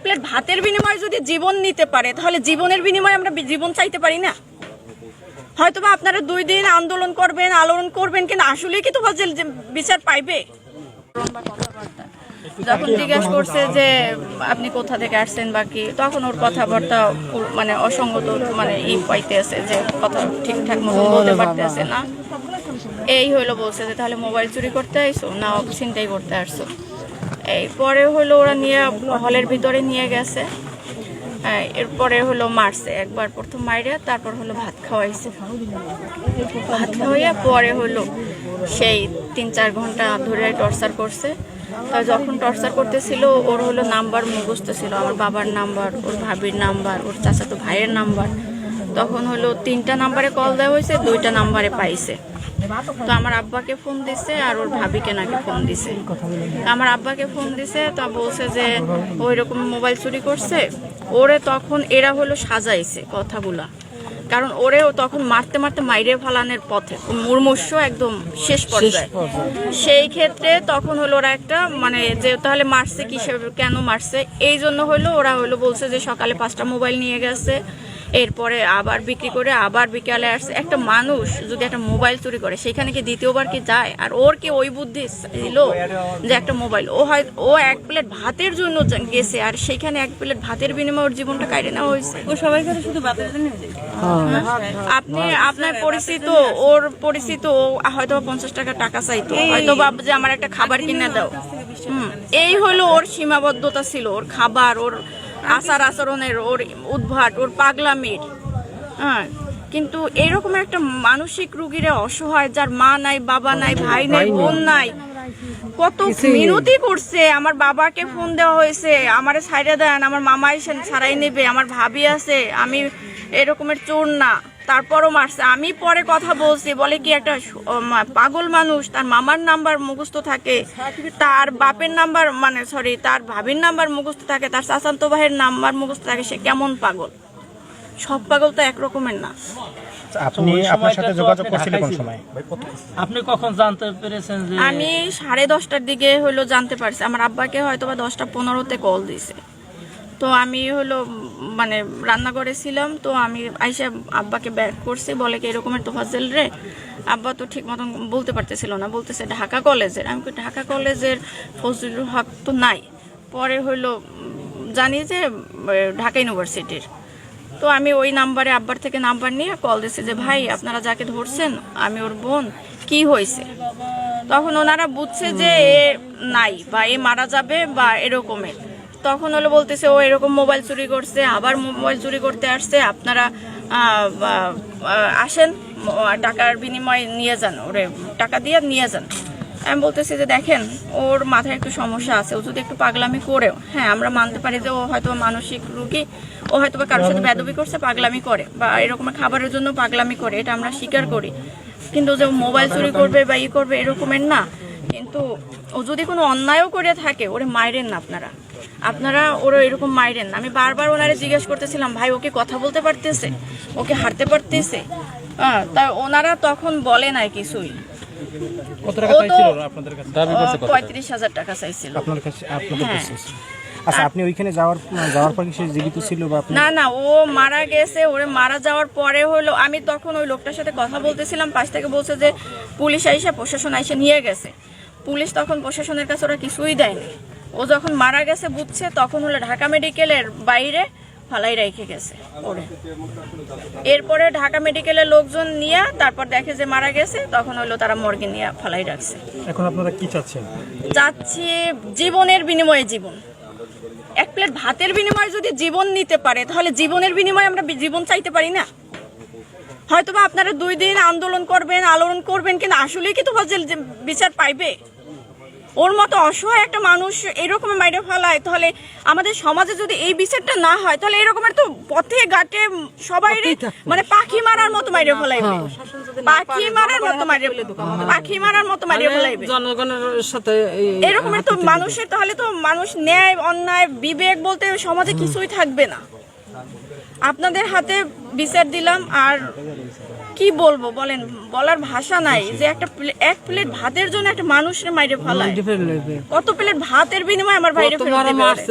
Plate ভাতের বিনিময়ে যদি জীবন নিতে পারে তাহলে জীবনের বিনিময়ে আমরা জীবন চাইতে পারি না? হয়তোবা আপনারা 2 দিন আন্দোলন করবেন আলোড়ন করবেন, কিন্তু আসলেই কি তোফাজ্জল বিচার পাইবে? যখন জিজ্ঞাসা করছে যে আপনি কোথা থেকে আসছেন বাকি, তখন ওর কথাবার্তা মানে অসঙ্গত, মানে পাইতে আছে যে কথা ঠিকঠাক মতো বলতে পারতেছে না। এই হইলো বলছে যে তাহলে মোবাইল চুরি করতে আইসো না ছিনতাই করতে আসছো। এই পরে হলো ওরা নিয়ে হলের ভিতরে নিয়ে গেছে। এরপরে হলো মারছে একবার, প্রথম মাইরে তারপর হলো ভাত খাওয়াইছে। ভাত খাওয়াইয়া পরে হলো সেই 3-4 ঘন্টা ধরে টর্চার করছে। তা যখন টর্চার করতেছিল ওর হলো নাম্বার মুখস্থ ছিল, আমার বাবার নাম্বার, ওর ভাবির নাম্বার, ওর চাচাতো ভাইয়ের নাম্বার। তখন হলো 3টা নাম্বারে কল দেওয়া হয়েছে, 2টা নাম্বারে পাইছে। তো আমার আব্বাকে ফোন দিছে আর ওর ভাবিকে নাকি ফোন দিছে। আমার আব্বাকে ফোন দিছে, তা বলছে যে ওই রকম মোবাইল চুরি করছে। ওরে তখন এরা হলো সাজাইছে কথাগুলা, কারণ ওরেও তখন মারতে মারতে মাইরে ফালানোর পথে, মুমূর্ষু একদম শেষ পর্যায়ে। সেই ক্ষেত্রে তখন হলো ওরা একটা মানে যে তাহলে মারছে কিসেবে, কেন মারছে, এই জন্য হলো ওরা হলো বলছে যে সকালে 5টা মোবাইল নিয়ে গেছে, এরপরে আবার বিক্রি করে আবার বিকালে আসছে। একটা মানুষ যদি একটা মোবাইল চুরি করে সেখানে কি দ্বিতীয়বার কি যায়? আর ওর কি ওই বুদ্ধি ছিল যে একটা মোবাইল, ও 1 প্লেট ভাতের জন্য গেছে, আর সেখানে 1 প্লেট ভাতের বিনিময়ে ওর জীবনটা কাটে নেওয়া হয়েছে। ও সবাই করে শুধু ভাতের জন্য। আপনি আপনার পরিচিত, ওর পরিচিত, হয়তো 50 টাকা চাইতো, হয়তো ভাববে যে আমার একটা খাবার কিনে দাও। এই হলো ওর সীমাবদ্ধতা ছিল, ওর খাবার, ওর আচার আচরণের, ওর উদ্ভাট, ওর পাগলামির। কিন্তু এইরকম একটা মানসিক রুগীরা অসহায়, যার মা নাই, বাবা নাই, ভাই নাই, বোন নাই, কত মিনতি করছে। আমার বাবাকে ফোন দেওয়া হয়েছে, আমারে ছাইড়ে দেন, আমার মামা এসে ছাড়াই নেবে, আমার ভাবি আছে, আমি এরকমের চোর না, তারপরও মারছে। আমি পরে কথা বলছি, বলে কি একটা পাগল মানুষ, তার মামার নাম্বার মুখস্থ থাকে, তার বাপের নাম্বার মানে সরি তার ভাবির নাম্বার মুখস্থ থাকে, তার চাচাতো ভাইয়ের নাম্বার মুখস্থ থাকে, সে কেমন পাগল? সব পাগল তো একরকমের না। আপনি আপনার সাথে যোগাযোগ করছিলেন কোন সময়? আপনি কখন জানতে পেরেছেন যে? আমি 10:30টার দিকে হলো জানতে পারছি। আমার আব্বাকে হয়তো বা 10:15-তে কল দিয়েছে। তো আমি হলো মানে রান্নাঘরে ছিলাম, তো আমি আইসা আব্বাকে ব্যাক করছি, বলে কি এরকমের তোফাজ্জল রে। আব্বা তো ঠিক মতন বলতে পারতেছিল না, বলতেছে ঢাকা কলেজের। আমি ঢাকা কলেজের ফজলুল হক তো নাই। পরে হলো জানি যে ঢাকা ইউনিভার্সিটির। তো আমি ওই নাম্বারে আব্বার থেকে নাম্বার নিয়ে কল দিয়েছি যে ভাই আপনারা যাকে ধরছেন আমি ওর বোন, কি হয়েছে? তখন ওনারা বুঝছে যে এ নাই বা এ মারা যাবে বা এরকমের। তখন হলো বলতেছে ও এরকম মোবাইল চুরি করছে, আবার মোবাইল চুরি করতে আসছে, আপনারা আসেন, টাকার বিনিময়ে নিয়ে যান, ওরে টাকা দিয়ে নিয়ে যান। আমি বলতেছি যে দেখেন ওর মাথায় একটু সমস্যা আছে, ও যদি একটু পাগলামি করেও, হ্যাঁ আমরা মানতে পারি যে ও হয়তো মানসিক রোগী, ও হয়তো বা কারোর সাথে বেয়াদবি করছে, পাগলামি করে, বা এরকম খাবারের জন্য পাগলামি করে, এটা আমরা স্বীকার করি। কিন্তু যে মোবাইল চুরি করবে বা ই করবে এরকমের না। কিন্তু ও যদি কোনো অন্যায়ও করে থাকে, ওরে মাইরেন না আপনারা, আপনারা ওরা এরকম মাইরেন না। আমি বারবার ওনারে জিজ্ঞেস করতেছিলাম ভাই ওকে কথা বলতে পারতেছে, ওকে হাঁটতে পারতেছে? তাই ওনারা তখন বলে নাই কিছুই। কত টাকা চাইছিল আপনাদের কাছে? দাবি করতে কত? 35,000 টাকা চাইছিল আপনার কাছে। আচ্ছা, আপনি ওইখানে যাওয়ার পর কি সে জীবিত ছিল বা আপনি? না, ও মারা গেছে। ওরে মারা যাওয়ার পরে হলো আমি তখন ওই লোকটার সাথে কথা বলতেছিলাম, পাশ থেকে বলছে যে পুলিশ আইসা, প্রশাসন আইসা নিয়ে গেছে। পুলিশ তখন প্রশাসনের কাছে ওরা কিছুই দেয়নি। ও যখন মারা গেছে বুঝছে, তখন হলো ঢাকা মেডিকেলের বাইরে ফালাই রেখে গেছে ওরে। এরপরে ঢাকা মেডিকেলের লোকজন নিয়ে তারপর দেখে যে মারা গেছে, তখন হলো তারা মর্গে নিয়ে ফালাই রাখছে। এখন আপনারা কি চাচ্ছেন? চাচ্ছি জীবনের বিনিময়ে জীবন। 1 প্লেট ভাতের বিনিময়ে যদি জীবন নিতে পারে তাহলে জীবনের বিনিময়ে আমরা জীবন চাইতে পারি না? হয়তোবা আপনারা 2 দিন আন্দোলন করবেন আলোড়ন করবেন, কিন্তু আসলেই কি তোফাজ্জল বিচার পাইবে? ওর মতো অসহায় একটা মানুষ এরকম মাইরে ফেলায়, তাহলে আমাদের সমাজে যদি এই বিচারটা না হয় তাহলে এরকমের তো পথে ঘাটে সবাই মানে পাখি মারার মতো মাইরে ফেলাইবে, পাখি মারার মতো মাইরে ফেলাইবে জনগণের সাথে এরকমের। তো মানুষের তাহলে তো মানুষ ন্যায় অন্যায় বিবেক বলতে সমাজে কিছুই থাকবে না। আপনাদের হাতে বিচার দিলাম, আর কি বলবো বলেন, বলার ভাষা নাই যে একটা 1 প্লেট ভাতের জন্য একটা মানুষের মাইরে ফেলায়। কত প্লেট ভাতের বিনিময়ে আমার বাইরে ফেলতে পারে?